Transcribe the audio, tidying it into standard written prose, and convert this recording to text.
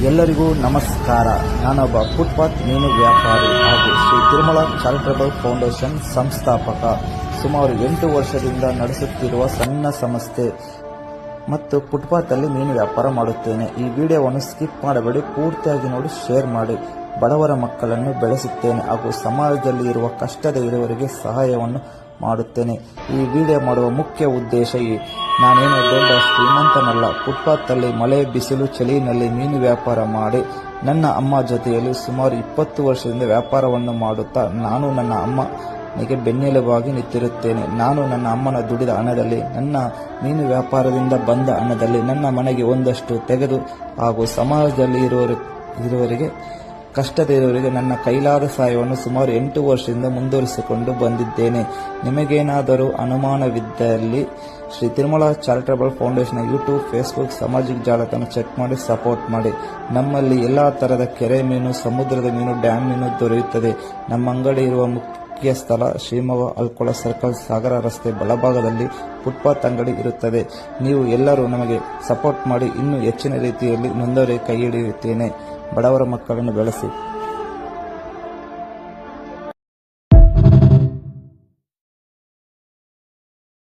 ಎಲ್ಲರಿಗೂ ನಮಸ್ಕಾರ. ನಾನೊಬ್ಬ ಫುಟ್ಪಾತ್ ಮೀನು ವ್ಯಾಪಾರಿ ಹಾಗೂ ಶ್ರೀ ತಿರುಮಲ ಚಾರಿಟಬಲ್ ಫೌಂಡೇಶನ್ ಸಂಸ್ಥಾಪಕ. ಸುಮಾರು 8 ವರ್ಷದಿಂದ ನಡೆಸುತ್ತಿರುವ ಸಣ್ಣ ಸಂಸ್ಥೆ ಮತ್ತು ಫುಟ್ಪಾತ್ ಅಲ್ಲಿ ಮೀನು ವ್ಯಾಪಾರ ಮಾಡುತ್ತೇನೆ. ಈ ವಿಡಿಯೋವನ್ನು ಸ್ಕಿಪ್ ಮಾಡಬೇಡಿ, ಪೂರ್ತಿಯಾಗಿ ನೋಡಿ, ಶೇರ್ ಮಾಡಿ. ಬಡವರ ಮಕ್ಕಳನ್ನು ಬೆಳೆಸುತ್ತೇನೆ ಹಾಗೂ ಸಮಾಜದಲ್ಲಿ ಇರುವ ಕಷ್ಟದ ಇರುವವರಿಗೆ ಸಹಾಯವನ್ನು ಮಾಡುತ್ತೇನೆ. ಈ ವಿಡಿಯೋ ಮಾಡುವ ಮುಖ್ಯ ಉದ್ದೇಶ ನಾನೇನು ದೊಡ್ಡ ಶ್ರೀಮಂತನಲ್ಲ. ಫುಟ್ಪಾತ್ ಅಲ್ಲಿ ಮಳೆ, ಬಿಸಿಲು, ಚಳಿಯಲ್ಲಿ ಮೀನು ವ್ಯಾಪಾರ ಮಾಡಿ ನನ್ನ ಅಮ್ಮ ಜೊತೆಯಲ್ಲಿ ಸುಮಾರು 20 ವರ್ಷದಿಂದ ವ್ಯಾಪಾರವನ್ನು ಮಾಡುತ್ತಾ ನಾನು ನನ್ನ ಅಮ್ಮನಿಗೆ ಬೆನ್ನೆಲುಬಾಗಿ ನಿಂತಿರುತ್ತೇನೆ. ನಾನು ನನ್ನ ಅಮ್ಮನ ದುಡಿದ ಹಣದಲ್ಲಿ, ನನ್ನ ಮೀನು ವ್ಯಾಪಾರದಿಂದ ಬಂದ ಹಣದಲ್ಲಿ ನನ್ನ ಮನೆಗೆ ಒಂದಷ್ಟು ತೆಗೆದು ಹಾಗೂ ಸಮಾಜದಲ್ಲಿ ಇರುವವರಿಗೆ ಕಷ್ಟದ ಇರುವವರಿಗೆ ನನ್ನ ಕೈಲಾದ ಸಹಾಯವನ್ನು ಸುಮಾರು 8 ವರ್ಷದಿಂದ ಮುಂದುವರಿಸಿಕೊಂಡು ಬಂದಿದ್ದೇನೆ. ನಿಮಗೇನಾದರೂ ಅನುಮಾನವಿದ್ದಲ್ಲಿ Shri Tirumala charitable foundation YouTube, Facebook, ಸಾಮಾಜಿಕ ಜಾಲತಾಣ ಚೆಕ್ ಮಾಡಿ ಸಪೋರ್ಟ್ ಮಾಡಿ. ನಮ್ಮಲ್ಲಿ ಎಲ್ಲಾ ತರಹದ ಕೆರೆ ಮೀನು, ಸಮುದ್ರದ ಮೀನು, ಡ್ಯಾಮ್ ಮೀನು ದೊರೆಯುತ್ತದೆ. ನಮ್ಮ ಅಂಗಡಿ ಇರುವ ಮುಖ್ಯ ಸ್ಥಳ ಶ್ರೀಮವ ಅಲ್ಕೋಳ ಸರ್ಕಲ್, ಸಾಗರ ರಸ್ತೆ ಬಲಭಾಗದಲ್ಲಿ ಫುಟ್ಪಾತ್ ಅಂಗಡಿ ಇರುತ್ತದೆ. ನೀವು ಎಲ್ಲರೂ ನಮಗೆ ಸಪೋರ್ಟ್ ಮಾಡಿ. ಇನ್ನೂ ಹೆಚ್ಚಿನ ರೀತಿಯಲ್ಲಿ ನೊಂದವರಿಗೆ ಕೈ ಹಿಡಿಯುತ್ತೇನೆ. ಬಡವರ ಮಕ್ಕಳನ್ನು ಬೆಳೆಸಿ.